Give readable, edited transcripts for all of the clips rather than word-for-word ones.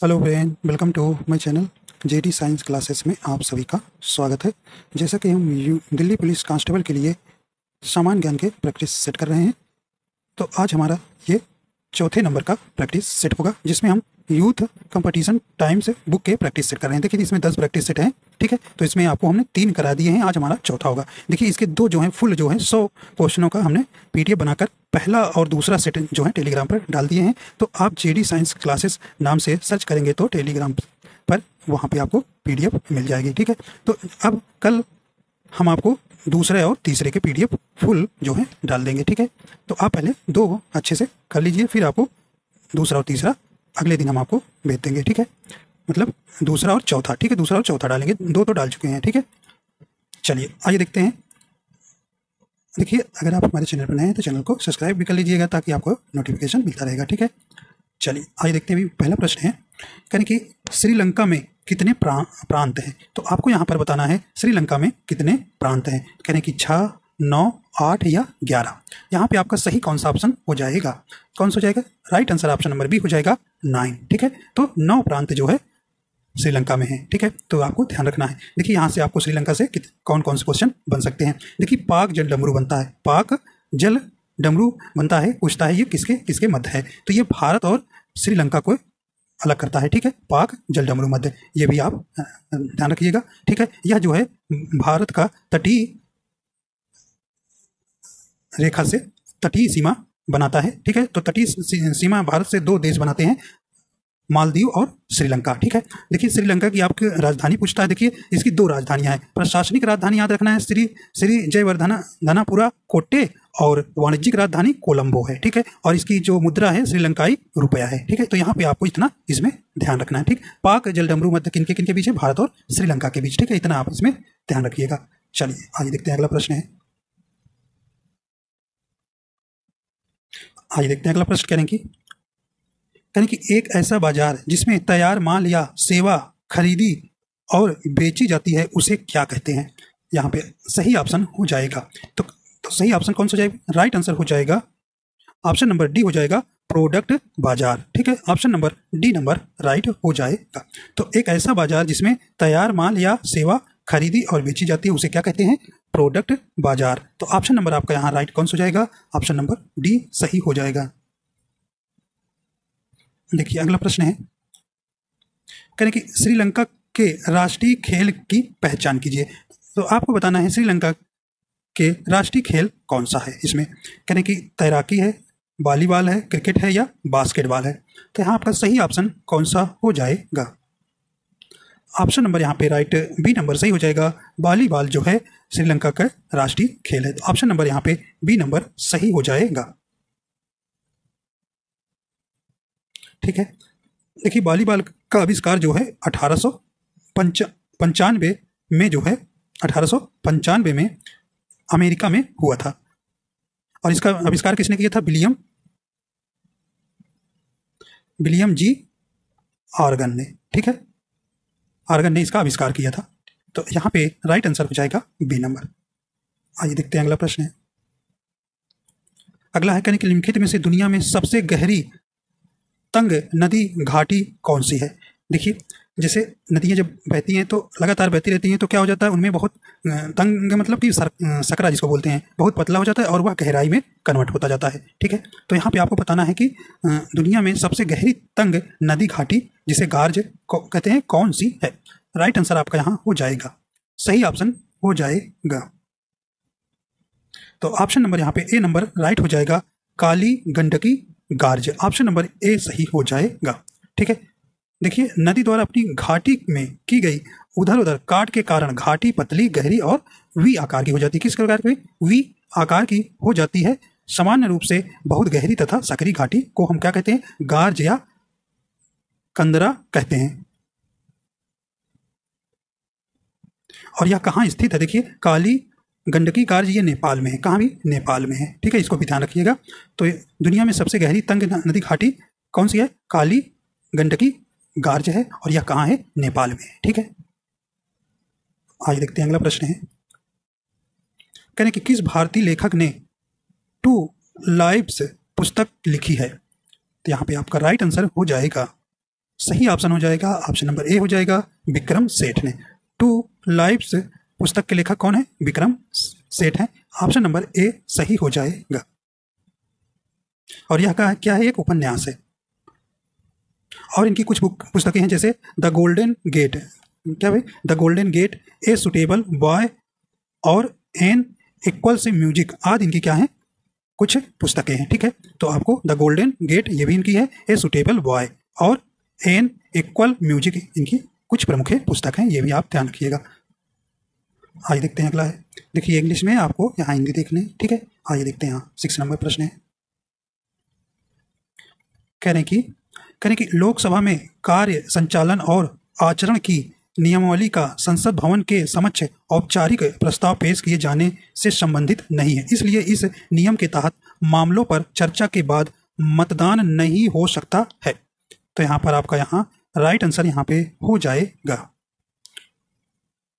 Hello friend, welcome to my channel JD science classes में आप सभी का स्वागत है। जैसा कि हम दिल्ली पुलिस कांस्टेबल के लिए सामान्य ज्ञान के प्रैक्टिस सेट कर रहे हैं, तो आज हमारा ये चौथे नंबर का प्रैक्टिस सेट होगा, जिसमें हम यूथ कंपटीशन टाइम्स बुक के प्रैक्टिस सेट कर रहे हैं। देखिए, इसमें 10 प्रैक्टिस सेट हैं, ठीक है। तो इसमें आपको हमने 3 करा दिए हैं, आज हमारा चौथा होगा। देखिए, इसके 2 जो हैं फुल जो हैं 100 क्वेश्चनों का हमने पीडीएफ बनाकर पहला और दूसरा सेट जो है टेलीग्राम पर डाल दिए हैं। तो आप जेडी साइंस क्लासेस नाम से सर्च करेंगे तो टेलीग्राम पर वहाँ पे आपको पीडीएफ मिल जाएगी, ठीक है। तो अब कल हम आपको दूसरे और तीसरे के पीडीएफ फुल जो है डाल देंगे, ठीक है। तो आप पहले 2 अच्छे से कर लीजिए, फिर आपको दूसरा और तीसरा अगले दिन हम आपको भेज देंगे, ठीक है। मतलब दूसरा और चौथा, ठीक है, दूसरा और चौथा डालेंगे, 2 तो डाल चुके हैं, ठीक है। चलिए आइए देखते हैं। देखिए, अगर आप हमारे चैनल पर नए हैं तो चैनल को सब्सक्राइब भी कर लीजिएगा ताकि आपको नोटिफिकेशन मिलता रहेगा, ठीक है। चलिए आइए देखते हैं। पहला प्रश्न है, यानी कि श्रीलंका में कितने प्रांत हैं। तो आपको यहाँ पर बताना है श्रीलंका में कितने प्रांत हैं, यानी कि 6, 9, 8 या 11। यहाँ पे आपका सही कौन सा ऑप्शन हो जाएगा, कौन सा हो जाएगा? Right answer option number B हो जाएगा 9, ठीक है। तो 9 प्रांत जो है श्रीलंका में है, ठीक है। तो आपको ध्यान रखना है। देखिए, यहाँ से आपको श्रीलंका से कौन कौन से क्वेश्चन बन सकते हैं। देखिए, पाक जल डमरू बनता है, पाक जल डमरू बनता है, पूछता है ये किसके किसके मध्य है। तो ये भारत और श्रीलंका को अलग करता है, ठीक है। पाक जल डमरू मध्य, ये भी आप ध्यान रखिएगा, ठीक है। यह जो है भारत का तटीय रेखा से तटीय सीमा बनाता है, ठीक है। तो तटीय सीमा भारत से 2 देश बनाते हैं, मालदीव और श्रीलंका, ठीक है। देखिए, श्रीलंका की आपकी राजधानी पूछता है। देखिए, इसकी 2 राजधानियां हैं। प्रशासनिक राजधानी याद रखना है श्री जयवर्धनापुरा कोट्टे, और वाणिज्यिक राजधानी कोलंबो है, ठीक है। और इसकी जो मुद्रा है श्रीलंकाई रुपया है, ठीक है। तो यहाँ पे आपको इतना इसमें ध्यान रखना है, ठीक। पाक जल डमरू मध्य किनके किनके बीच है? भारत और श्रीलंका के बीच, ठीक है। इतना आप इसमें ध्यान रखिएगा। चलिए आइए देखते हैं, अगला प्रश्न है। आइए देखते हैं अगला प्रश्न, यानी कि एक ऐसा बाजार जिसमें तैयार माल या सेवा खरीदी और बेची जाती है उसे क्या कहते हैं। यहाँ पे सही ऑप्शन हो जाएगा, तो सही ऑप्शन कौन सा हो जाएगा? राइट आंसर हो जाएगा ऑप्शन नंबर डी हो जाएगा, प्रोडक्ट बाजार, ठीक है। Option number D number right हो जाएगा। तो एक ऐसा बाजार जिसमें तैयार माल या सेवा खरीदी और बेची जाती है उसे क्या कहते हैं? प्रोडक्ट बाजार। तो ऑप्शन नंबर आपका यहाँ राइट कौन सा हो जाएगा? ऑप्शन नंबर डी सही हो जाएगा। देखिए, अगला प्रश्न है, यानी कि श्रीलंका के राष्ट्रीय खेल की पहचान कीजिए। तो आपको बताना है श्रीलंका के राष्ट्रीय खेल कौन सा है इसमें, यानी कि तैराकी है, वॉलीबॉल है, क्रिकेट है या बास्केटबॉल है। तो यहाँ आपका सही ऑप्शन कौन सा हो जाएगा? ऑप्शन नंबर यहाँ पे राइट बी नंबर सही हो जाएगा। वॉलीबॉल जो है श्रीलंका का राष्ट्रीय खेल है। तो ऑप्शन नंबर यहाँ पे बी नंबर सही हो जाएगा, ठीक है। देखिए, वॉलीबॉल का आविष्कार जो है 1895 में जो है 1895 में अमेरिका में हुआ था। और इसका आविष्कार किसने किया था? विलियम जी ऑर्गन ने, ठीक है। ऑर्गन ने इसका आविष्कार किया था। तो यहाँ पे राइट आंसर हो जाएगा बी नंबर। आइए देखते हैं, अगला प्रश्न है। अगला है, यानी कि निम्नलिखित में से दुनिया में सबसे गहरी तंग नदी घाटी कौन सी है। देखिए, जैसे नदियाँ जब बहती हैं तो लगातार बहती रहती हैं तो क्या हो जाता है, उनमें बहुत तंग मतलब कि सकरा जिसको बोलते हैं, बहुत पतला हो जाता है और वह गहराई में कन्वर्ट होता जाता है, ठीक है। तो यहाँ पे आपको बताना है कि दुनिया में सबसे गहरी तंग नदी घाटी जिसे गार्ज कहते हैं कौन सी है। राइट आंसर आपका यहाँ हो जाएगा, सही ऑप्शन हो जाएगा। तो ऑप्शन नंबर यहाँ पे ए नंबर राइट हो जाएगा, Kali Gandaki gorge. Option number A सही हो जाएगा, ठीक है। देखिए, नदी द्वारा अपनी घाटी में की गई उधर उधर काट के कारण घाटी पतली, गहरी और वी आकार की हो जाती है। किस प्रकार की? वी आकार की हो जाती है। सामान्य रूप से बहुत गहरी तथा सकरी घाटी को हम क्या कहते हैं? गार्ज या कंदरा कहते हैं। और यह कहाँ स्थित है? देखिए, काली गंडकी गार्ज ये नेपाल में है, कहाँ भी? नेपाल में है, ठीक है। इसको भी ध्यान रखिएगा। तो दुनिया में सबसे गहरी तंग नदी घाटी कौन सी है? काली गंडकी गार्ज है, और यह कहाँ है? नेपाल में है, ठीक है। आज देखते हैं, अगला प्रश्न है, कहने कि किस भारतीय लेखक ने 2 लाइव्स पुस्तक लिखी है। तो यहाँ पे आपका राइट आंसर हो जाएगा सही ऑप्शन हो जाएगा ऑप्शन नंबर ए हो जाएगा, विक्रम सेठ ने। टू लाइव्स पुस्तक के लेखक कौन है? विक्रम सेठ हैं। ऑप्शन नंबर ए सही हो जाएगा। और यह क्या है? एक उपन्यास है। और इनकी कुछ पुस्तकें हैं जैसे द गोल्डन गेट, क्या भाई? The golden gate, a suitable boy और एन इक्वल से म्यूजिक आदि इनकी क्या है? कुछ पुस्तकें हैं। ठीक है, तो आपको द गोल्डन गेट ये भी इनकी है, ए सुटेबल बॉय और एन इक्वल म्यूजिक इनकी कुछ प्रमुख पुस्तक हैं, ये भी आप ध्यान रखिएगा। आइए देखते हैं अगला है। देखिए इंग्लिश में आपको यहाँ हिंदी देखने, ठीक है। आइए देखते हैं यहाँ 6 नंबर प्रश्न है। कह रहे हैं कि लोकसभा में कार्य संचालन और आचरण की नियमावली का संसद भवन के समक्ष औपचारिक प्रस्ताव पेश किए जाने से संबंधित नहीं है, इसलिए इस नियम के तहत मामलों पर चर्चा के बाद मतदान नहीं हो सकता है। तो यहाँ पर आपका यहाँ राइट आंसर यहाँ पे हो जाएगा।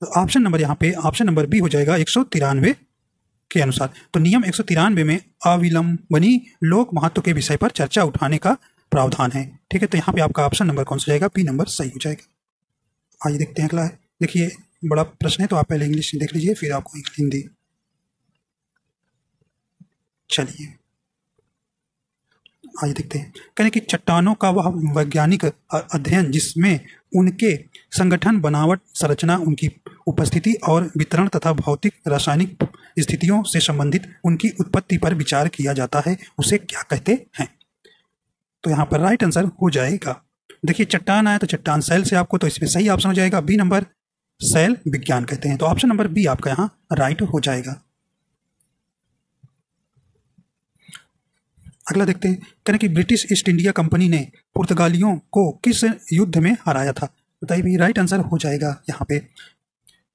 तो ऑप्शन नंबर बी हो जाएगा 193 के अनुसार। तो नियम 193 में अविलंबनी लोक महत्व के विषय पर चर्चा उठाने का प्रावधान है। ठीक है, तो यहाँ पे आपका ऑप्शन नंबर कौन सा जाएगा? बी नंबर सही हो जाएगा। आइए देखते हैं अगला है। देखिए बड़ा प्रश्न है, तो आप पहले इंग्लिश देख लीजिए फिर आपको हिंदी। चलिए आइए देखते हैं। कहने की चट्टानों का वह वैज्ञानिक अध्ययन जिसमें उनके संगठन, बनावट, संरचना, उनकी उपस्थिति और वितरण तथा भौतिक रासायनिक स्थितियों से संबंधित उनकी उत्पत्ति पर विचार किया जाता है, उसे क्या कहते हैं? तो यहाँ पर राइट आंसर हो जाएगा। देखिए चट्टान आया तो चट्टान सेल से आपको, तो इसमें सही ऑप्शन हो जाएगा बी नंबर, सेल विज्ञान कहते हैं। तो ऑप्शन नंबर बी आपका यहाँ राइट हो जाएगा। अगला देखते हैं। कहने की ब्रिटिश ईस्ट इंडिया कंपनी ने पुर्तगालियों को किस युद्ध में हराया था? बताइए भी, राइट आंसर हो जाएगा यहाँ पे।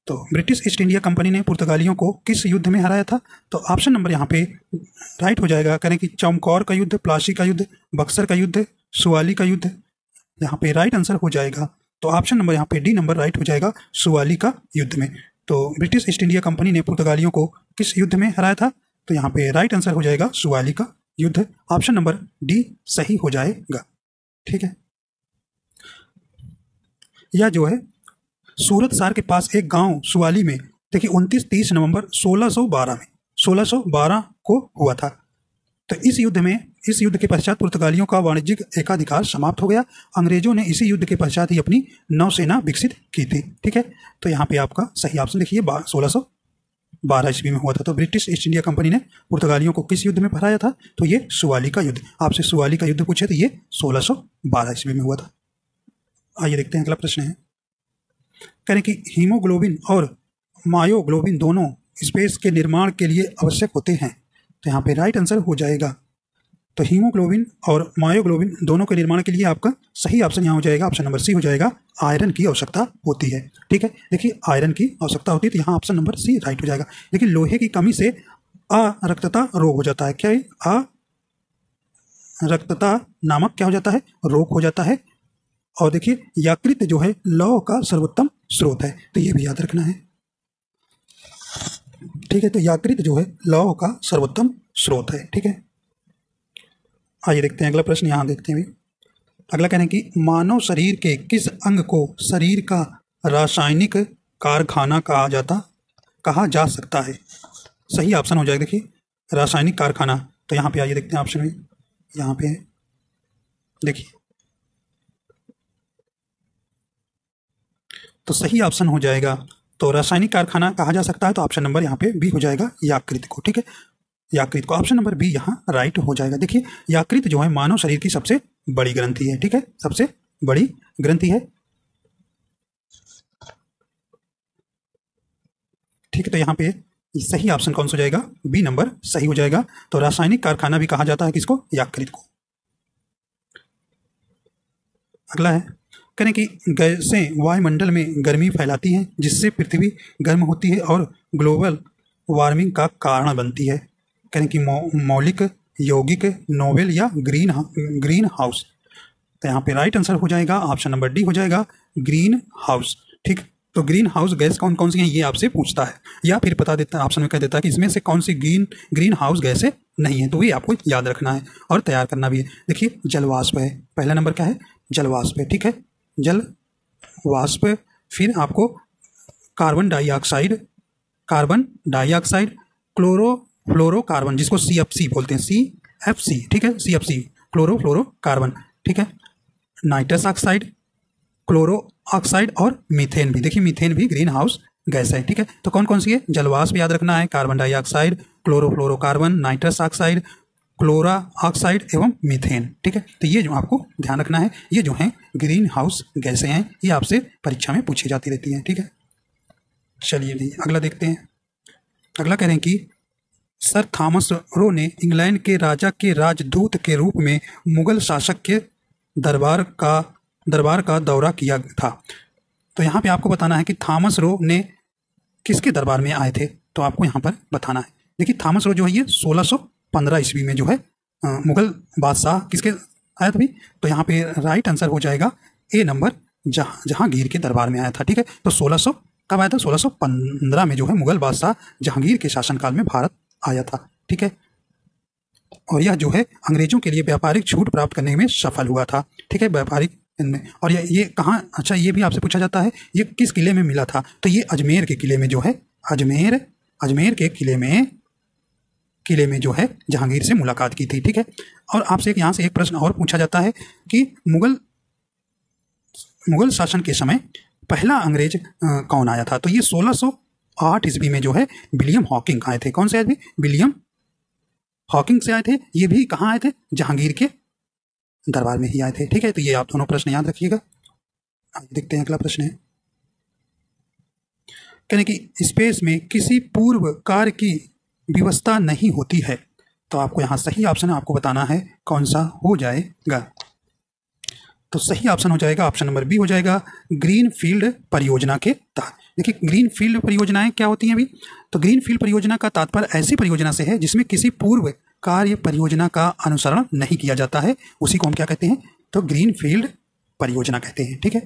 तो ब्रिटिश ईस्ट इंडिया कंपनी ने पुर्तगालियों को किस युद्ध में हराया था? तो ऑप्शन नंबर यहाँ पे राइट हो जाएगा। कहने की चौमकौर का युद्ध, प्लासी का युद्ध, बक्सर का युद्ध, सुवाली का युद्ध, यहाँ पे राइट आंसर हो जाएगा। तो ऑप्शन नंबर यहाँ पे डी नंबर राइट हो जाएगा, सुवाली का युद्ध में। तो ब्रिटिश ईस्ट इंडिया कंपनी ने पुर्तगालियों को किस युद्ध में हराया था? तो यहाँ पे राइट आंसर हो जाएगा सुवाली का युद्ध। ऑप्शन नंबर डी सही हो जाएगा। ठीक है, यह जो है सूरत शहर के पास एक गांव सुवाली में देखिए 29-30 नवंबर 1612 को हुआ था। तो इस युद्ध के पश्चात पुर्तगालियों का वाणिज्यिक एकाधिकार समाप्त हो गया। अंग्रेजों ने इसी युद्ध के पश्चात ही अपनी नौसेना विकसित की थी। ठीक है, तो यहाँ पे आपका सही ऑप्शन देखिए 1612 ईस्वी में हुआ था। तो ब्रिटिश ईस्ट इंडिया कंपनी ने पुर्तगालियों को किस युद्ध में हराया था? तो ये सुवाली का युद्ध। आपसे सुवाली का युद्ध पूछे तो ये 1612 ईस्वी में हुआ था। आइए देखते हैं अगला प्रश्न है। कह रहे कि हीमोग्लोबिन और मायोग्लोबिन दोनों स्पेस के निर्माण के लिए आवश्यक होते हैं। तो यहाँ पे राइट आंसर हो जाएगा। तो हीमोग्लोबिन और मायोग्लोबिन दोनों के निर्माण के लिए आपका सही ऑप्शन यहाँ हो जाएगा, ऑप्शन नंबर सी हो जाएगा, आयरन की आवश्यकता होती है। ठीक है, देखिए आयरन की आवश्यकता होती है, तो यहाँ ऑप्शन नंबर सी राइट हो जाएगा। लेकिन लोहे की कमी से अरक्तता रोग हो जाता है। क्या है? अरक्तता नामक क्या हो जाता है? रोग हो जाता है। और देखिए यकृत जो है लौह का सर्वोत्तम स्रोत है, तो ये भी याद रखना है। ठीक है, तो यकृत जो है लौह का सर्वोत्तम स्रोत है। ठीक है, आइए देखते हैं अगला प्रश्न। यहाँ देखते हैं भी अगला कहने की मानव शरीर के किस अंग को शरीर का रासायनिक कारखाना कहा जा सकता है? सही ऑप्शन हो जाएगा देखिए रासायनिक कारखाना। तो यहाँ पे आइए देखते हैं ऑप्शन में, यहाँ पे है देखिए, तो सही ऑप्शन हो जाएगा। तो रासायनिक कारखाना कहा जा सकता है, तो ऑप्शन नंबर यहाँ पे बी हो जाएगा, यकृत को। ठीक है, यकृत को ऑप्शन नंबर बी यहाँ राइट हो जाएगा। देखिए यकृत जो है मानव शरीर की सबसे बड़ी ग्रंथि है। ठीक है, सबसे बड़ी ग्रंथि है। ठीक है, तो यहाँ पे सही ऑप्शन कौन सा हो जाएगा? बी नंबर सही हो जाएगा। तो रासायनिक कारखाना भी कहा जाता है किसको? यकृत को। अगला है, कहें कि गैसें वायुमंडल में गर्मी फैलाती हैं जिससे पृथ्वी गर्म होती है और ग्लोबल वार्मिंग का कारण बनती है। कहें कि मौलिक, यौगिक, नोवेल या ग्रीन हाउस। तो यहाँ पे राइट आंसर हो जाएगा, ऑप्शन नंबर डी हो जाएगा, ग्रीन हाउस। ठीक, तो ग्रीन हाउस गैस कौन कौन सी हैं ये आपसे पूछता है, या फिर बता देता है ऑप्शन में कह देता है कि इसमें से कौन सी ग्रीन हाउस गैसें नहीं है, तो ये आपको याद रखना है और तैयार करना भी है। देखिए जलवाष्प है, पहला नंबर क्या है? जलवाष्प, ठीक है, जल वाष्प। फिर आपको कार्बन डाइऑक्साइड, क्लोरोफ्लोरोकार्बन, जिसको CFC बोलते हैं, CFC, ठीक है, CFC, क्लोरोफ्लोरोकार्बन, ठीक है, नाइट्रस ऑक्साइड, क्लोरो ऑक्साइड और मीथेन भी। देखिए मीथेन भी ग्रीन हाउस गैस है, ठीक है। तो कौन कौन सी है? जलवाष्प याद रखना है, carbon dioxide, chlorofluorocarbon, nitrous oxide, क्लोरा ऑक्साइड एवं मीथेन, ठीक है। तो ये जो आपको ध्यान रखना है, ये जो है ग्रीन हाउस गैसें हैं, ये आपसे परीक्षा में पूछी जाती रहती हैं, ठीक है। चलिए भी अगला देखते हैं। अगला कह रहे हैं कि सर थॉमस रो ने इंग्लैंड के राजा के राजदूत के रूप में मुगल शासक के दरबार का दौरा किया था। तो यहाँ पे आपको बताना है कि थॉमस रो ने किसके दरबार में आए थे, तो आपको यहाँ पर बताना है। देखिए थॉमस रो जो है ये 1615 ईस्वी में जो है मुगल बादशाह किसके आया था भी, तो यहाँ पे राइट आंसर हो जाएगा ए नंबर, जहांगीर के दरबार में आया था, ठीक है। तो 1600 कब आया था? 1615 में जो है मुगल बादशाह जहांगीर के शासनकाल में भारत आया था, ठीक है। और यह जो है अंग्रेजों के लिए व्यापारिक छूट प्राप्त करने में सफल हुआ था, ठीक है, व्यापारिक इनमें। और ये कहाँ, अच्छा ये भी आपसे पूछा जाता है ये किस किले में मिला था, तो ये अजमेर के किले में जो है, अजमेर के किले में जो है जहांगीर से मुलाकात की थी, ठीक है। और आपसे यहाँ से एक प्रश्न और पूछा जाता है कि मुगल शासन के समय पहला अंग्रेज कौन आया था, तो ये 1608 ईस्वी में जो है विलियम हॉकिंग आए थे। कौन से आए थे? विलियम हॉकिंग से आए थे। ये भी कहाँ आए थे? जहांगीर के दरबार में ही आए थे, ठीक है। तो ये आप दोनों प्रश्न याद रखिएगा। देखते हैं अगला प्रश्न है, कहने कि स्पेस में किसी पूर्व कार्य की व्यवस्था नहीं होती है, तो आपको यहाँ सही ऑप्शन आपको बताना है कौन सा हो जाएगा। तो सही ऑप्शन हो जाएगा ऑप्शन नंबर बी हो जाएगा, ग्रीन फील्ड परियोजना के तहत। देखिए ग्रीन फील्ड परियोजनाएं क्या होती हैं अभी, तो ग्रीन फील्ड परियोजना का तात्पर्य ऐसी परियोजना से है जिसमें किसी पूर्व कार्य परियोजना का अनुसरण नहीं किया जाता है, उसी को हम क्या कहते हैं? तो ग्रीन फील्ड परियोजना कहते हैं, ठीक है।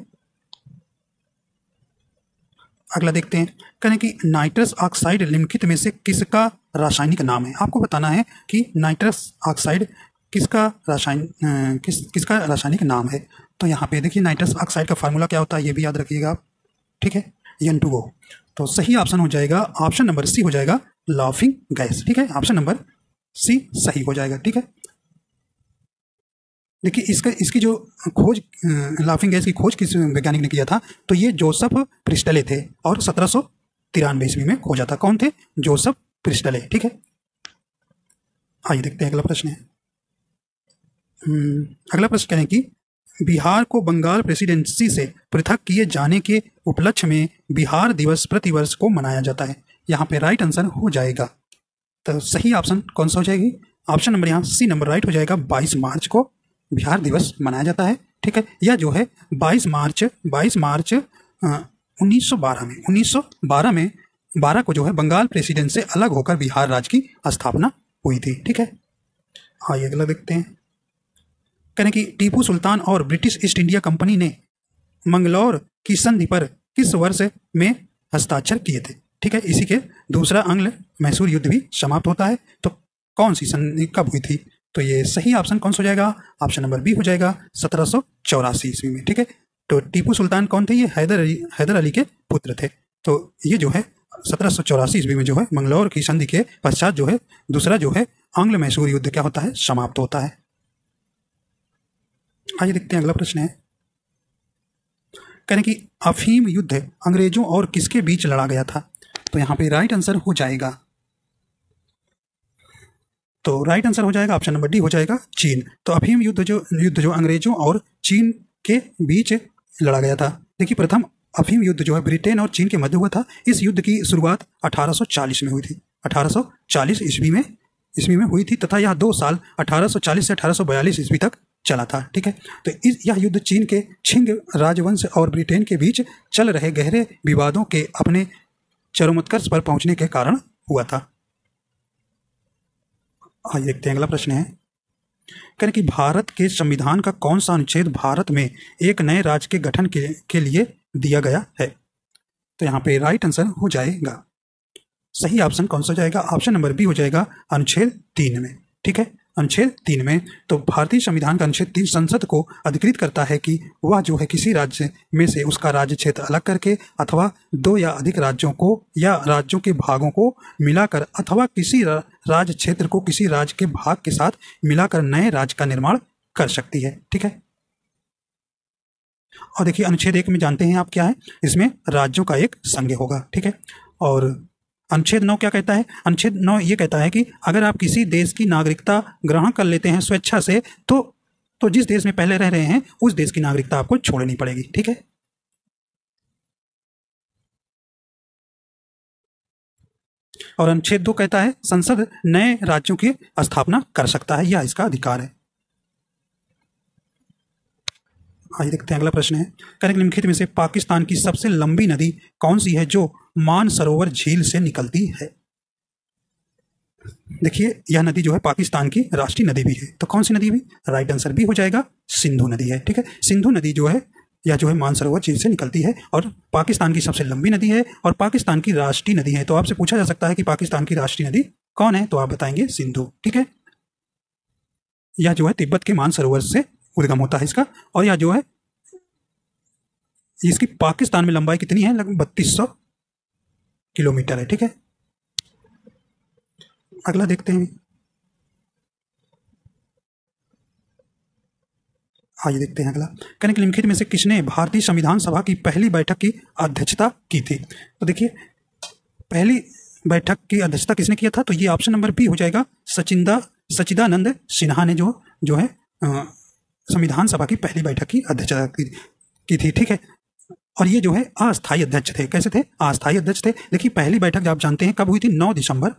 अगला देखते हैं, कहने कि नाइट्रस ऑक्साइड निम्नलिखित में से किसका रासायनिक नाम है। आपको बताना है कि नाइट्रस ऑक्साइड किसका रासायनिक नाम है। तो यहाँ पे देखिए नाइट्रस ऑक्साइड का फार्मूला क्या होता है, ये भी याद रखिएगा आप, ठीक है, N2O। तो सही ऑप्शन हो जाएगा ऑप्शन नंबर सी हो जाएगा, लाफिंग गैस, ठीक है। ऑप्शन नंबर सी सही हो जाएगा, ठीक है। देखिए इसकी जो खोज लाफिंग गैस की खोज किस वैज्ञानिक ने किया था, तो ये जोसेफ प्रिस्टले थे और 1793 ईस्वी में खोजा था। कौन थे? जोसेफ प्रिस्टले, ठीक है। आइए देखते हैं अगला प्रश्न है। अगला प्रश्न कहें कि बिहार को बंगाल प्रेसिडेंसी से पृथक किए जाने के उपलक्ष्य में बिहार दिवस प्रतिवर्ष को मनाया जाता है। यहाँ पे राइट आंसर हो जाएगा, तो सही ऑप्शन कौन सा हो जाएगी? ऑप्शन नंबर यहाँ सी नंबर राइट हो जाएगा, 22 मार्च को बिहार दिवस मनाया जाता है, ठीक है। यह जो है 22 मार्च 1912 में 12 को जो है बंगाल प्रेसिडेंट से अलग होकर बिहार राज्य की स्थापना हुई थी, ठीक है। आइए अगला देखते हैं, कहने कि टीपू सुल्तान और ब्रिटिश ईस्ट इंडिया कंपनी ने मंगलौर की संधि पर किस वर्ष में हस्ताक्षर किए थे, ठीक है। इसी के दूसरा आंग्ल मैसूर युद्ध भी समाप्त होता है, तो कौन सी संधि कब हुई थी? तो ये सही ऑप्शन कौन सा हो जाएगा? ऑप्शन नंबर बी हो जाएगा, 1784 ईस्वी में, ठीक है। तो टीपू सुल्तान कौन थे? ये हैदर अली के पुत्र थे। तो ये जो है 1784 ईस्वी में जो है मंगलौर की संधि के पश्चात जो है दूसरा जो है आंग्ल मैसूर युद्ध क्या होता है? समाप्त होता है। आइए देखते हैं अगला प्रश्न है, कहने कि अफीम युद्ध अंग्रेजों और किसके बीच लड़ा गया था? तो यहाँ पे राइट आंसर हो जाएगा, तो राइट आंसर हो जाएगा ऑप्शन नंबर डी हो जाएगा, चीन। तो अफीम युद्ध जो अंग्रेजों और चीन के बीच लड़ा गया था। देखिए प्रथम अफीम युद्ध जो है ब्रिटेन और चीन के मध्य हुआ था। इस युद्ध की शुरुआत 1840 में हुई थी, 1840 ईस्वी में हुई थी तथा यह 2 साल 1840 से 1842 ईस्वी तक चला था, ठीक है। तो यह युद्ध चीन के छिंग राजवंश और ब्रिटेन के बीच चल रहे गहरे विवादों के अपने चरमोत्कर्ष पर पहुंचने के कारण हुआ था। आइए देखते हैं अगला प्रश्न है, कहने कि भारत के संविधान का कौन सा अनुच्छेद भारत में एक नए राज्य के गठन के लिए दिया गया है? तो यहाँ पे राइट आंसर हो जाएगा, सही ऑप्शन कौन सा हो जाएगा? ऑप्शन नंबर बी हो जाएगा, अनुच्छेद 3 में, ठीक है। अनुच्छेद 3 में। तो भारतीय संविधान का अनुच्छेद 3 संसद को अधिकृत करता है कि वह जो है किसी राज्य में से उसका राज्य क्षेत्र अलग करके अथवा दो या अधिक राज्यों को या राज्यों के भागों को मिलाकर अथवा किसी राज्य क्षेत्र को किसी राज्य के भाग के साथ मिलाकर नए राज्य का निर्माण कर सकती है। ठीक है। और देखिए अनुच्छेद 1 में जानते हैं आप क्या है, इसमें राज्यों का एक संघ होगा। ठीक है। और अनुच्छेद 9 क्या कहता है? अनुच्छेद 9 ये कहता है कि अगर आप किसी देश की नागरिकता ग्रहण कर लेते हैं स्वेच्छा से तो जिस देश में पहले रह रहे हैं उस देश की नागरिकता आपको छोड़नी पड़ेगी। ठीक है। और अनुच्छेद 2 कहता है संसद नए राज्यों की स्थापना कर सकता है, यह इसका अधिकार है। आइए देखते हैं अगला प्रश्न है, निम्नलिखित में से पाकिस्तान की सबसे लंबी नदी कौन सी है जो मानसरोवर झील से निकलती है? देखिए यह नदी जो है पाकिस्तान की राष्ट्रीय नदी भी है। तो कौन सी नदी भी? राइट आंसर भी हो जाएगा सिंधु नदी है। ठीक है। सिंधु नदी जो है यह जो है मानसरोवर झील से निकलती है और पाकिस्तान की सबसे लंबी नदी है और पाकिस्तान की राष्ट्रीय नदी है। तो आपसे पूछा जा सकता है कि पाकिस्तान की राष्ट्रीय नदी कौन है, तो आप बताएंगे सिंधु। ठीक है। यह जो है तिब्बत के मानसरोवर से उद्गम होता है इसका, और यह जो है इसकी पाकिस्तान में लंबाई कितनी है? लगभग 3200 किलोमीटर है। ठीक है। अगला देखते हैं। आइए देखते हैं अगला, निम्नलिखित में से किसने भारतीय संविधान सभा की पहली बैठक की अध्यक्षता की थी? तो देखिए पहली बैठक की अध्यक्षता किसने किया था? तो ये ऑप्शन नंबर बी हो जाएगा, सच्चिदानंद सिन्हा ने जो है संविधान सभा की पहली बैठक की अध्यक्षता की थी। ठीक है। और ये जो है अस्थायी अध्यक्ष थे। कैसे थे? अस्थायी अध्यक्ष थे। देखिए पहली बैठक आप जानते हैं कब हुई थी? 9 दिसंबर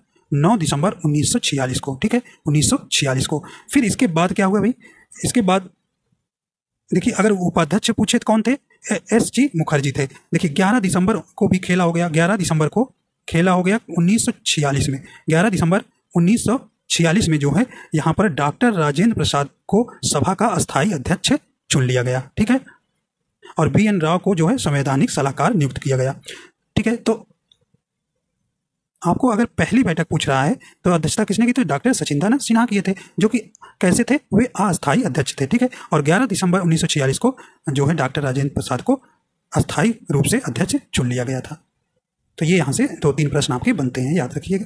1946 को। ठीक है, 1946 को। फिर इसके बाद क्या हुआ भाई? इसके बाद देखिए अगर उपाध्यक्ष पूछे तो कौन थे? एस.जी. मुखर्जी थे। देखिए 11 दिसंबर को भी खेला हो गया, 11 दिसंबर को खेला हो गया 1946 में। 11 दिसंबर 1946 में जो है यहाँ पर डॉक्टर राजेंद्र प्रसाद को सभा का अस्थायी अध्यक्ष चुन लिया गया। ठीक है। और बी.एन. राव को जो है संवैधानिक सलाहकार नियुक्त किया गया। ठीक है। तो आपको अगर पहली बैठक पूछ रहा है तो अध्यक्षता किसने की? तो डॉक्टर सचिदानंद सिन्हा किए थे, जो कि कैसे थे? वे अस्थायी अध्यक्ष थे। ठीक है। और 11 दिसंबर 1946 को जो है डॉक्टर राजेंद्र प्रसाद को अस्थायी रूप से अध्यक्ष चुन लिया गया था। तो ये यहाँ से 2-3 प्रश्न आपके बनते हैं, याद रखिएगा।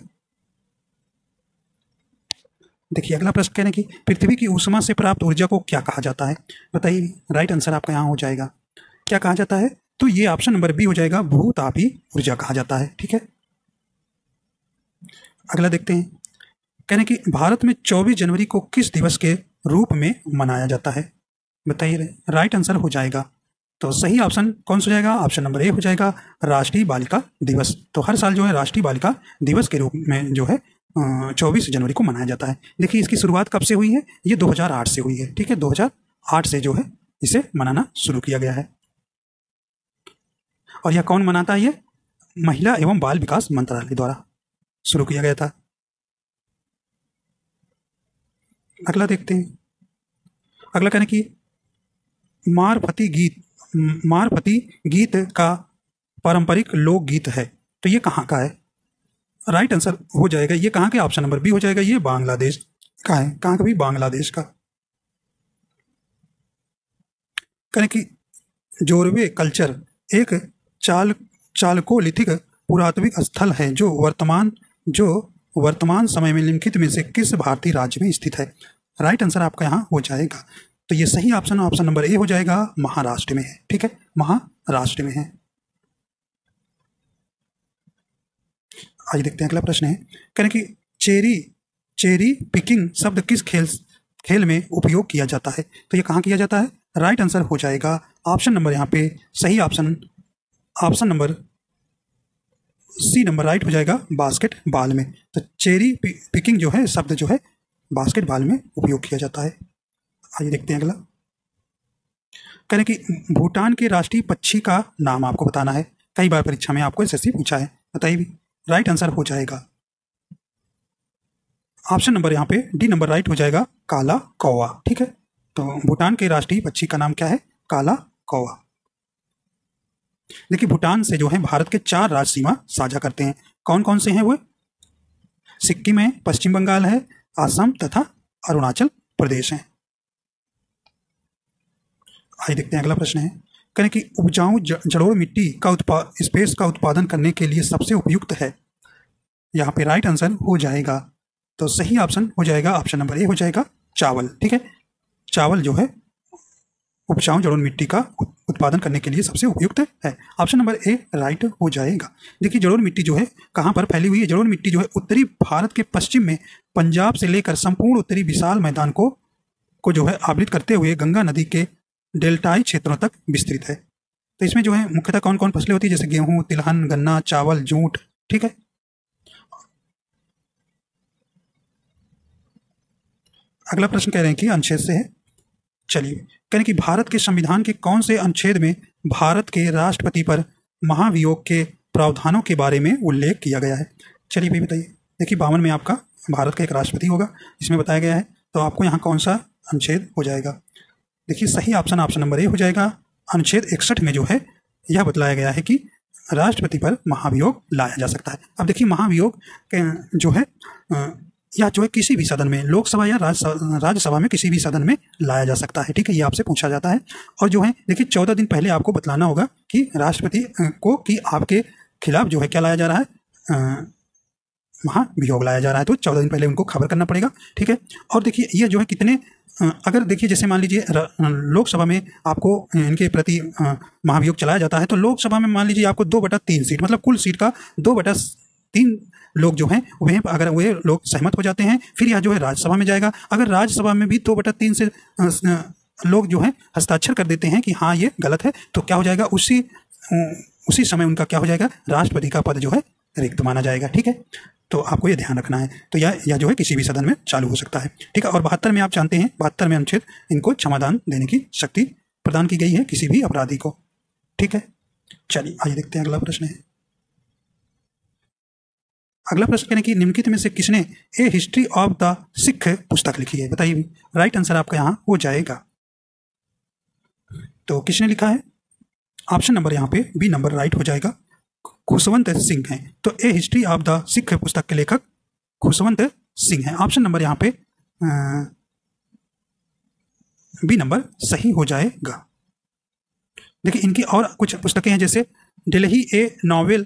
देखिए अगला प्रश्न कहने की, पृथ्वी की ऊष्मा से प्राप्त ऊर्जा को क्या कहा जाता है? बताइए। राइट आंसर आपका यहाँ हो जाएगा, क्या कहा जाता है? तो ये ऑप्शन नंबर बी हो जाएगा, भूतापीय ऊर्जा कहा जाता है। ठीक है। अगला देखते हैं, कहने की भारत में 24 जनवरी को किस दिवस के रूप में मनाया जाता है? बताइए। राइट आंसर हो जाएगा, तो सही ऑप्शन कौन सा हो जाएगा? ऑप्शन नंबर ए हो जाएगा, राष्ट्रीय बालिका दिवस। तो हर साल जो है राष्ट्रीय बालिका दिवस के रूप में जो है 24 जनवरी को मनाया जाता है। देखिए इसकी शुरुआत कब से हुई है? ये 2008 से हुई है। ठीक है, 2008 से जो है इसे मनाना शुरू किया गया है। और यह कौन मनाता है? ये महिला एवं बाल विकास मंत्रालय द्वारा शुरू किया गया था। अगला देखते हैं। अगला कहने की, मारफती गीत का पारंपरिक लोकगीत है, तो ये कहाँ का है? राइट आंसर हो जाएगा, ये कहाँ के? ऑप्शन नंबर बी हो जाएगा, ये बांग्लादेश का है। कहाँ का भी? बांग्लादेश का। कहने की, जोरवे कल्चर एक चालकोलिथिक पुरातात्विक स्थल है जो वर्तमान समय में निम्नलिखित में से किस भारतीय राज्य में स्थित है? राइट आंसर आपका यहाँ हो जाएगा, तो ये सही ऑप्शन नंबर ए हो जाएगा, महाराष्ट्र में है। ठीक है, महाराष्ट्र में है। आज देखते हैं अगला प्रश्न है, कहने की चेरी पिकिंग शब्द किस खेल में उपयोग किया जाता है? तो ये कहाँ किया जाता है? राइट आंसर हो जाएगा ऑप्शन नंबर यहाँ पे सही option number C number right हो जाएगा, बास्केटबॉल में। तो चेरी पिकिंग जो है शब्द जो है बास्केटबॉल में उपयोग किया जाता है। आइए देखते हैं अगला, कहने की भूटान के राष्ट्रीय पक्षी का नाम आपको बताना है। कई बार परीक्षा में आपको एसएससी पूछा है, बताइए भी। राइट आंसर हो जाएगा ऑप्शन नंबर यहाँ पे डी नंबर राइट हो जाएगा, काला कौवा। ठीक है, तो भूटान के राष्ट्रीय पक्षी का नाम क्या है? काला कौवा। देखिए भूटान से जो है भारत के 4 राज्य सीमा साझा करते हैं। कौन कौन से हैं वो? सिक्किम है, पश्चिम बंगाल है, असम तथा अरुणाचल प्रदेश है। आइए देखते हैं अगला प्रश्न है, कहें कि उपजाऊ जलोढ़ मिट्टी का स्पेस का उत्पादन करने के लिए सबसे उपयुक्त है। यहाँ पे राइट आंसर हो जाएगा, तो सही ऑप्शन हो जाएगा ऑप्शन नंबर ए हो जाएगा चावल। ठीक है, चावल जो है उपजाऊ जलोढ़ मिट्टी का उत्पादन करने के लिए सबसे उपयुक्त है। ऑप्शन नंबर ए राइट हो जाएगा। देखिए जलोढ़ मिट्टी जो है कहाँ पर फैली हुई है, जलोढ़ मिट्टी जो है उत्तरी भारत के पश्चिम में पंजाब से लेकर संपूर्ण उत्तरी विशाल मैदान को जो है आवृत करते हुए गंगा नदी के डेल्टाई क्षेत्रों तक विस्तृत है। तो इसमें जो है मुख्यतः कौन कौन फसलें होती है, जैसे गेहूं, तिलहन, गन्ना, चावल, जूट। ठीक है, अगला प्रश्न कह रहे हैं कि अनुच्छेद से है। चलिए, कह रहे हैं कि भारत के संविधान के कौन से अनुच्छेद में भारत के राष्ट्रपति पर महाभियोग के प्रावधानों के बारे में उल्लेख किया गया है। चलिए भाई बताइए। देखिए 52 में आपका भारत का एक राष्ट्रपति होगा, इसमें बताया गया है, तो आपको यहाँ कौन सा अनुच्छेद हो जाएगा। देखिए सही ऑप्शन ऑप्शन नंबर ए हो जाएगा। अनुच्छेद 61 में जो है यह बतलाया गया है कि राष्ट्रपति पर महाभियोग लाया जा सकता है। अब देखिए महाभियोग जो है या जो है किसी भी सदन में, लोकसभा या राज्यसभा में किसी भी सदन में लाया जा सकता है। ठीक है, ये आपसे पूछा जाता है। और जो है देखिए 14 दिन पहले आपको बतलाना होगा कि राष्ट्रपति को कि आपके खिलाफ जो है क्या लाया जा रहा है, महाभियोग लाया जा रहा है, तो 14 दिन पहले उनको खबर करना पड़ेगा। ठीक है, और देखिए ये जो है कितने, अगर देखिए जैसे मान लीजिए लोकसभा में आपको इनके प्रति महाभियोग चलाया जाता है, तो लोकसभा में मान लीजिए आपको 2/3 सीट, मतलब कुल सीट का 2/3 लोग जो हैं वह अगर वे लोग सहमत हो जाते हैं, फिर यह जो है राज्यसभा में जाएगा। अगर राज्यसभा में भी 2/3 से लोग जो हैं हस्ताक्षर कर देते हैं कि हाँ ये गलत है, तो क्या हो जाएगा, उसी समय उनका क्या हो जाएगा, राष्ट्रपति का पद जो है रिक्त माना जाएगा। ठीक है, तो आपको ये ध्यान रखना है। तो यह जो है किसी भी सदन में चालू हो सकता है। ठीक है, और 72 में आप जानते हैं, 72 में अनुच्छेद इनको क्षमादान देने की शक्ति प्रदान की गई है किसी भी अपराधी को। ठीक है, चलिए आइए देखते हैं अगला प्रश्न है। अगला प्रश्न कहने की निम्नलिखित में से किसने ए हिस्ट्री ऑफ द सिख पुस्तक लिखी है। बताइए, राइट आंसर आपका यहाँ हो जाएगा। तो किसने लिखा है, ऑप्शन नंबर यहाँ पे बी नंबर राइट हो जाएगा, खुशवंत सिंह हैं। तो ए हिस्ट्री ऑफ द सिख पुस्तक के लेखक खुशवंत सिंह हैं। ऑप्शन नंबर यहाँ पे बी नंबर सही हो जाएगा। देखिए इनकी और कुछ पुस्तकें हैं, जैसे दिल्ली ए novel,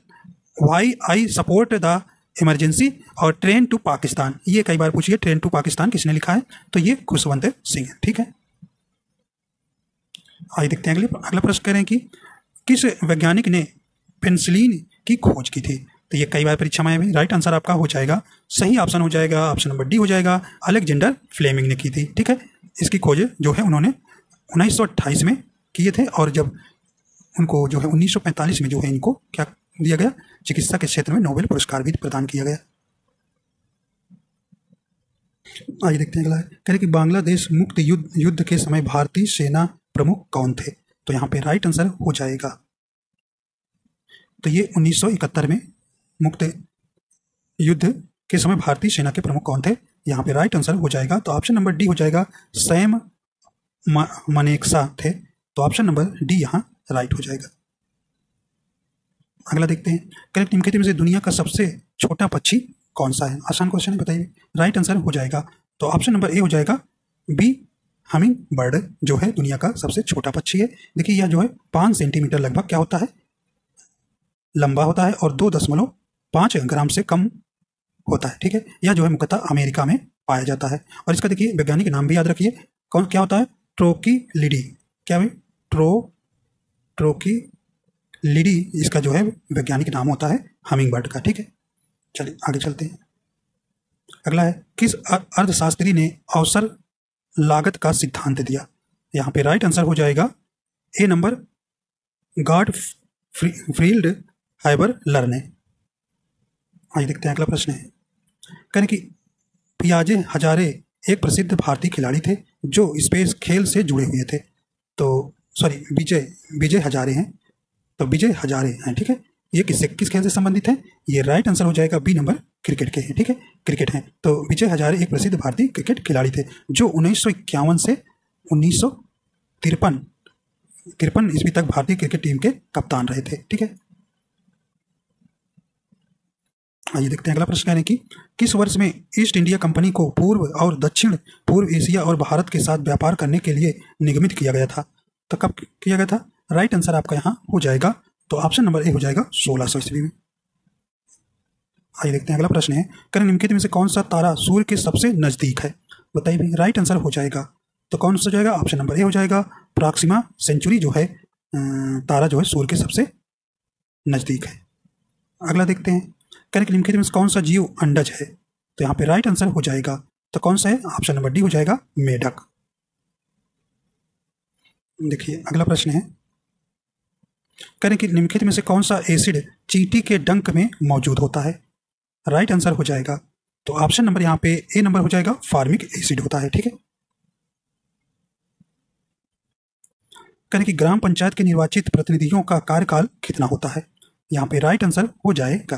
why I support the emergency और ट्रेन टू पाकिस्तान। ये कई बार पूछिए, ट्रेन टू पाकिस्तान किसने लिखा है, तो ये खुशवंत सिंह है। ठीक है, आइए देखते हैं अगला प्रश्न कह रहे हैं कि किस वैज्ञानिक ने पेनिसिलिन की खोज की थी। तो ये कई बार परीक्षा में आए। राइट आंसर आपका हो जाएगा, सही ऑप्शन हो जाएगा, ऑप्शन नंबर डी हो जाएगा, अलेक्जेंडर फ्लेमिंग ने की थी। ठीक है, इसकी खोज जो है उन्होंने 1928 में किए थे, और जब उनको जो है 1945 में जो है इनको क्या दिया गया, चिकित्सा के क्षेत्र में नोबेल पुरस्कार भी प्रदान किया गया। आइए देखते हैं अगला है, कह रहे कि बांग्लादेश मुक्त युद्ध के समय भारतीय सेना प्रमुख कौन थे। तो यहाँ पे राइट आंसर हो जाएगा। तो ये 1971 में मुक्त युद्ध के समय भारतीय सेना के प्रमुख कौन थे, यहाँ पे राइट आंसर हो जाएगा। तो ऑप्शन नंबर डी हो जाएगा, सैम मनेकशा थे। तो ऑप्शन नंबर डी यहाँ राइट हो जाएगा। अगला देखते हैं, करेक्ट निम्नलिखित में से दुनिया का सबसे छोटा पक्षी कौन सा है। आसान क्वेश्चन है, बताइए। राइट आंसर हो जाएगा, तो ऑप्शन नंबर ए हो जाएगा, बी हमिंग बर्ड जो है दुनिया का सबसे छोटा पक्षी है। देखिए यह जो है 5 सेंटीमीटर लगभग क्या होता है, लंबा होता है, और 2.5 ग्राम से कम होता है। ठीक है, यह जो है मुख्यतः अमेरिका में पाया जाता है। और इसका देखिए वैज्ञानिक नाम भी याद रखिए, कौन क्या होता है, ट्रोकिलिडी। क्या है, ट्रोकिलिडी इसका जो है वैज्ञानिक नाम होता है हमिंग बर्ड का। ठीक है, चलिए आगे चलते हैं। अगला है, किस अर्थशास्त्री ने अवसर लागत का सिद्धांत दिया। यहाँ पे राइट आंसर हो जाएगा ए नंबर, गॉडफ्रीड हाइबरलर ने। आइए देखते हैं अगला प्रश्न है, कहने कि पियाजे हजारे एक प्रसिद्ध भारतीय खिलाड़ी थे जो स्पेस खेल से जुड़े हुए थे। तो सॉरी, विजय हजारे हैं, तो विजय हजारे हैं। ठीक है, ये किस खेल से संबंधित है, ये राइट आंसर हो जाएगा बी नंबर, क्रिकेट के हैं। ठीक है, क्रिकेट हैं। तो विजय हजारे एक प्रसिद्ध भारतीय क्रिकेट खिलाड़ी थे जो 1951 से 1953 ईस्वी तक भारतीय क्रिकेट टीम के कप्तान रहे थे। ठीक है, आइए देखते हैं अगला प्रश्न है कि किस वर्ष में ईस्ट इंडिया कंपनी को पूर्व और दक्षिण पूर्व एशिया और भारत के साथ व्यापार करने के लिए निगमित किया गया था? तो कब किया गया था? राइट आंसर आपका यहाँ हो जाएगा, तो ऑप्शन नंबर ए हो जाएगा 1600 ईस्वी में। आइए देखते हैं अगला प्रश्न है, करें निम्नलिखित में से कौन सा तारा सूर्य के सबसे नजदीक है? बताइए भाई। राइट आंसर हो जाएगा, तो कौन सा हो जाएगा? ऑप्शन नंबर ए हो जाएगा, प्रॉक्सिमा सेंचुरी जो है तारा जो है सूर्य के सबसे नजदीक है। अगला देखते हैं, करें निम्नलिखित में से कौन सा जीव अंडज है? तो यहाँ पे राइट आंसर हो जाएगा, तो कौन सा है? ऑप्शन नंबर डी हो जाएगा, मेढक। देखिए अगला प्रश्न है, करें कि निम्नलिखित में से कौन सा एसिड चींटी के डंक में मौजूद होता है? राइट आंसर हो जाएगा, तो ऑप्शन नंबर यहाँ पे ए नंबर हो जाएगा, फार्मिक एसिड होता है। ठीक है। करें कि ग्राम पंचायत के निर्वाचित प्रतिनिधियों का कार्यकाल कितना होता है? यहाँ पे राइट आंसर हो जाएगा,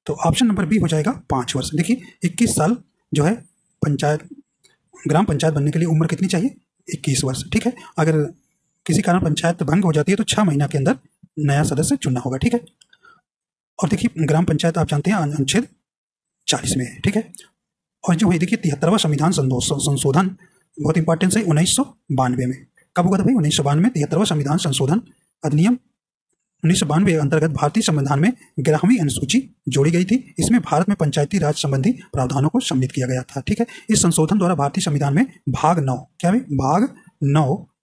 तो ऑप्शन नंबर बी हो जाएगा 5 वर्ष। देखिए 21 साल जो है ग्राम पंचायत बनने के लिए उम्र कितनी चाहिए? 21 वर्ष। ठीक है। अगर किसी कारण पंचायत भंग हो जाती है तो 6 महीना के अंदर नया सदस्य चुनना होगा। ठीक है। और देखिए ग्राम पंचायत आप जानते हैं अनुच्छेद 40 में है। ठीक है। और जो है देखिए 73वां संविधान संशोधन बहुत इंपॉर्टेंट है 1992 में। कब हुआ था भाई? 1992 में 73वां संविधान संशोधन अधिनियम 1992 अंतर्गत भारतीय संविधान में 11वीं अनुसूची जोड़ी गई थी। इसमें भारत में पंचायती राज संबंधी प्रावधानों को सम्मिलित किया गया था। ठीक है। इस संशोधन द्वारा भारतीय संविधान में भाग 9 क्या भाई?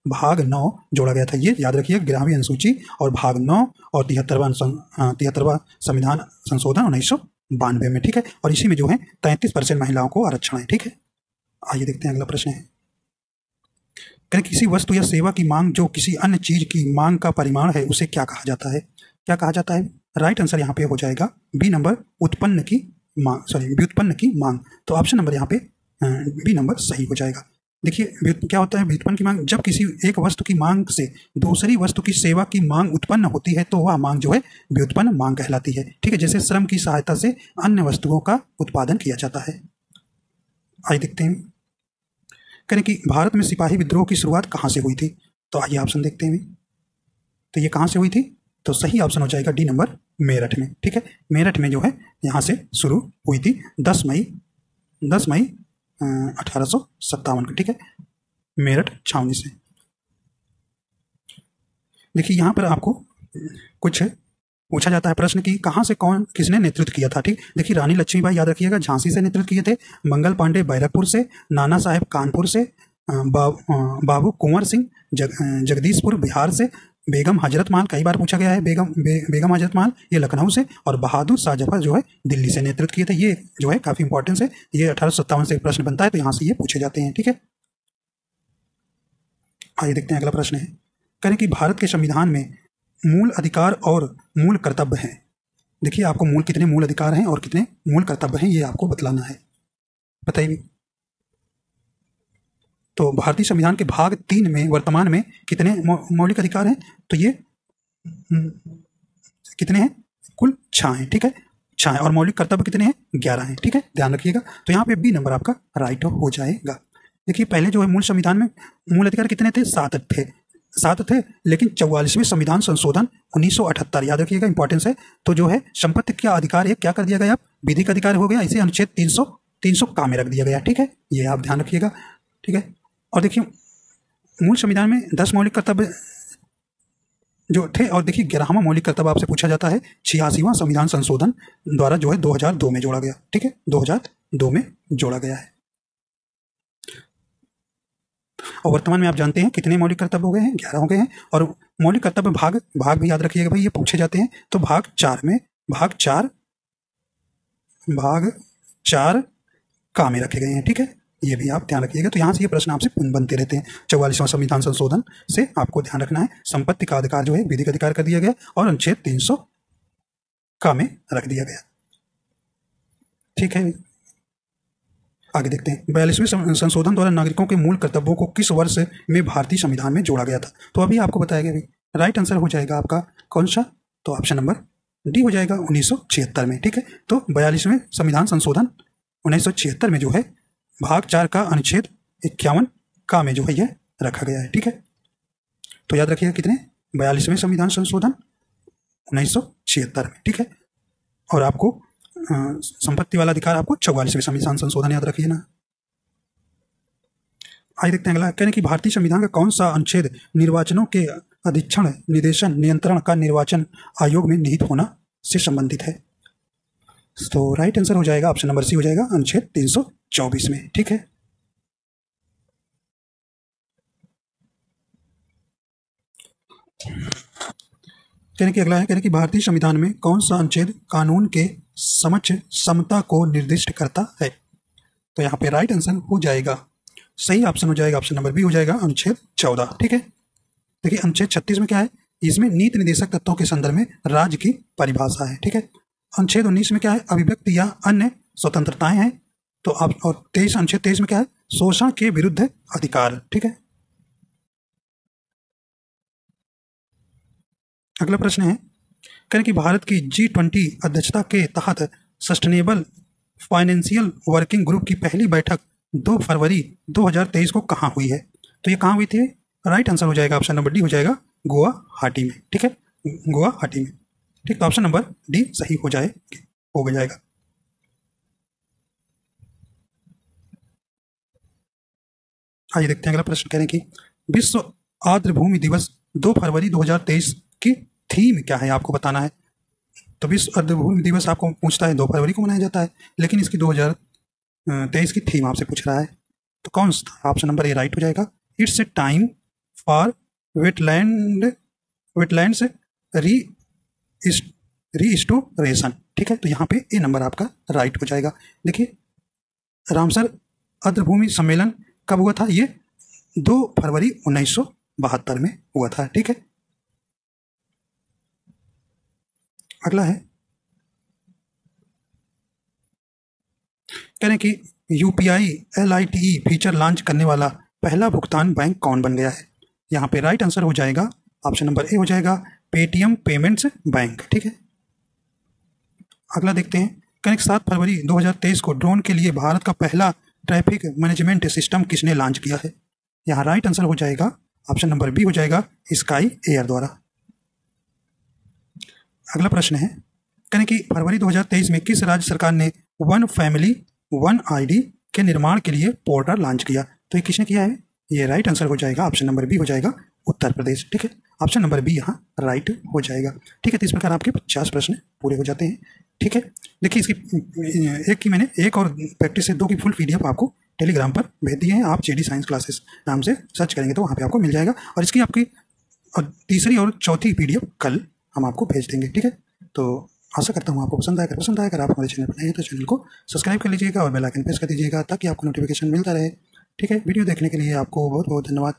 भाग 9 जोड़ा गया था। ये याद रखिए, 11वीं अनुसूची और भाग 9 और 73वां संविधान संशोधन 1992 में। ठीक है। और इसी में जो है 33% महिलाओं को आरक्षण है। ठीक है। आइए देखते हैं अगला प्रश्न है, किसी वस्तु या सेवा की मांग जो किसी अन्य चीज की मांग का परिमाण है उसे क्या कहा जाता है? क्या कहा जाता है? राइट आंसर यहाँ पे हो जाएगा बी नंबर, व्युत्पन्न की मांग। तो ऑप्शन नंबर यहाँ पे बी नंबर सही हो जाएगा। देखिए क्या होता है व्युत्पन्न की मांग? जब किसी एक वस्तु की मांग से दूसरी वस्तु की सेवा की मांग उत्पन्न होती है तो वह मांग जो है व्युत्पन्न मांग कहलाती है। ठीक है। जैसे श्रम की सहायता से अन्य वस्तुओं का उत्पादन किया जाता है। आइए देखते हैं, करें कि भारत में सिपाही विद्रोह की शुरुआत कहाँ से हुई थी? तो आइए ऑप्शन देखते हैं। तो ये कहाँ से हुई थी? तो सही ऑप्शन हो जाएगा डी नंबर, मेरठ में। ठीक है। मेरठ में जो है यहाँ से शुरू हुई थी 10 मई 1857 को। ठीक है। मेरठ छावनी से। देखिए यहाँ पर आपको कुछ पूछा जाता है प्रश्न की कहाँ से किसने नेतृत्व किया था। ठीक। देखिए रानी लक्ष्मीबाई याद रखिएगा झांसी से नेतृत्व किए थे, मंगल पांडे बैरकपुर से, नाना साहेब कानपुर से, बाबू कुंवर सिंह जगदीशपुर बिहार से, बेगम हजरत महल कई बार पूछा गया है, बेगम हजरत महल ये लखनऊ से, और बहादुर शाह जफर जो है दिल्ली से नेतृत्व किए थे। ये जो है काफी इंपॉर्टेंस है, ये 1857 से प्रश्न बनता है तो यहाँ से ये पूछे जाते हैं। ठीक है। आइए देखते हैं अगला प्रश्न है, करें कि भारत के संविधान में मूल अधिकार और मूल कर्तव्य हैं। देखिए आपको कितने मूल अधिकार हैं और कितने मूल कर्तव्य हैं ये आपको बतलाना है। बताइए। तो भारतीय संविधान के भाग 3 में वर्तमान में कितने मौलिक अधिकार हैं? तो ये कितने हैं? कुल 6 हैं। ठीक है। 6 हैं। और मौलिक कर्तव्य कितने हैं? 11 हैं। ठीक है। ध्यान रखिएगा। तो यहाँ पे बी नंबर आपका राइट हो जाएगा। देखिए पहले जो है मूल संविधान में मूल अधिकार कितने थे? 7 थे, लेकिन 44वें संविधान संशोधन 1978 याद रखिएगा, इंपॉर्टेंस है। तो जो है संपत्ति का अधिकार है क्या कर दिया गया? विधिक अधिकार हो गया, इसे अनुच्छेद 300 का में रख दिया गया। ठीक है। ये आप ध्यान रखिएगा। ठीक है। और देखिए मूल संविधान में 10 मौलिक कर्तव्य जो थे, और देखिए 11वां मौलिक कर्तव्य आपसे पूछा जाता है 86वां संविधान संशोधन द्वारा जो है 2002 में जोड़ा गया। ठीक है। 2002 में जोड़ा गया है। और वर्तमान में आप जानते हैं कितने मौलिक कर्तव्य हो गए हैं? 11 हो गए हैं। और मौलिक कर्तव्य भाग भी याद रखिएगा भाई, ये पूछे जाते हैं। तो भाग 4 का में रखे गए हैं। ठीक है। ये भी आप ध्यान रखिएगा। तो यहाँ से ये प्रश्न आपसे बनते रहते हैं। 44वां संविधान संशोधन से आपको ध्यान रखना है संपत्ति का अधिकार जो है विधिक अधिकार कर दिया गया और अनुच्छेद 300 का में रख दिया गया। ठीक है। आगे देखते हैं, 42वें संशोधन द्वारा नागरिकों के मूल कर्तव्यों को किस वर्ष में भारतीय संविधान में जोड़ा गया था? तो अभी आपको बताया गया। राइट आंसर हो जाएगा आपका कौन सा? तो ऑप्शन नंबर डी हो जाएगा 1976 में। ठीक है। तो 42वें संविधान संशोधन 1976 में जो है भाग 4 का अनुच्छेद 51 का में जो है यह रखा गया है। ठीक है। तो याद रखिएगा कितने? 42वें संविधान संशोधन 1976 में। ठीक है। और आपको संपत्ति वाला अधिकार आपको 44वें संविधान संशोधन याद रखिए ना। आइए देखते हैं अगला। कहने कि भारतीय संविधान का कौन सा अनुच्छेद निर्वाचनों के अधीक्षण, निदेशन, नियंत्रण का निर्वाचन आयोग में निहित होना से संबंधित है? तो राइट आंसर हो जाएगा ऑप्शन नंबर सी हो जाएगा अनुच्छेद 324 में। ठीक है, कहने की अगला है, कहने कि भारतीय संविधान में कौन सा अनुच्छेद कानून के समक्ष समता को निर्दिष्ट करता है? तो यहाँ पे राइट आंसर हो जाएगा, सही ऑप्शन हो जाएगा ऑप्शन नंबर बी हो जाएगा अनुच्छेद 14। ठीक है, देखिए अनुच्छेद 36 में क्या है, इसमें नीति निर्देशक तत्वों के संदर्भ में राज्य की परिभाषा है। ठीक है, अनुच्छेद 19 में क्या है, अभिव्यक्ति या अन्य स्वतंत्रताएं हैं। तो आप और 23 अनुच्छेद 23 में क्या है, शोषण के विरुद्ध अधिकार। ठीक है, अगला प्रश्न है, कहने कि भारत की G20 अध्यक्षता के तहत सस्टेनेबल फाइनेंशियल वर्किंग ग्रुप की पहली बैठक 2 फरवरी 2023 को कहाँ हुई है? तो ये कहाँ हुई थी? राइट आंसर हो जाएगा ऑप्शन नंबर डी हो जाएगा गुवाहाटी में। ठीक है, गुवाहाटी में। ठीक, तो ऑप्शन नंबर डी सही हो जाएगा। आइए देखते हैं अगला प्रश्न। कहने की विश्व आर्द्र भूमि दिवस 2 फरवरी 2023 की थीम क्या है, आपको बताना है। तो विश्व आर्द्र भूमि दिवस आपको पूछता है 2 फरवरी को मनाया जाता है, लेकिन इसकी 2023 की थीम आपसे पूछ रहा है। तो कौन सा? ऑप्शन नंबर ए राइट हो जाएगा, it's a time for wetlands restoration. ठीक है, तो यहाँ पे ए नंबर आपका राइट हो जाएगा। देखिए, रामसर आर्द्रभूमि सम्मेलन कब हुआ था? ये 2 फरवरी 1972 में हुआ था। ठीक है, अगला है, कहने की यूपीआई LITE फीचर लॉन्च करने वाला पहला भुगतान बैंक कौन बन गया है? यहाँ पे राइट आंसर हो जाएगा ऑप्शन नंबर ए हो जाएगा पेटीएम पेमेंट्स बैंक। ठीक है, अगला देखते हैं, कहने की 7 फरवरी 2023 को ड्रोन के लिए भारत का पहला ट्रैफिक मैनेजमेंट सिस्टम किसने लॉन्च किया है? यहाँ राइट आंसर हो जाएगा ऑप्शन नंबर बी हो जाएगा स्काई एयर द्वारा। अगला प्रश्न है, कहने कि फरवरी 2023 में किस राज्य सरकार ने वन फैमिली वन ID के निर्माण के लिए पोर्टल लॉन्च किया? तो ये किसने किया है? ये राइट आंसर हो जाएगा ऑप्शन नंबर बी हो जाएगा उत्तर प्रदेश। ठीक है, ऑप्शन नंबर बी यहाँ राइट हो जाएगा। ठीक है, तो इस प्रकार आपके 50 प्रश्न पूरे हो जाते हैं। ठीक है, देखिए इसकी मैंने एक और प्रैक्टिस से 2 की फुल PDF आपको टेलीग्राम पर भेज दिए हैं। आप JD साइंस क्लासेस नाम से सर्च करेंगे तो वहाँ पे आपको मिल जाएगा, और इसकी आपकी तीसरी और चौथी PDF कल हम आपको भेज देंगे। ठीक है, तो आशा करता हूँ आपको पसंद आएगा। अगर आप हमारे चैनल पर नए हैं तो चैनल को सब्सक्राइब कर लीजिएगा और बेल आइकन प्रेस कर दीजिएगा ताकि आपको नोटिफिकेशन मिलता रहे। ठीक है, वीडियो देखने के लिए आपको बहुत बहुत धन्यवाद।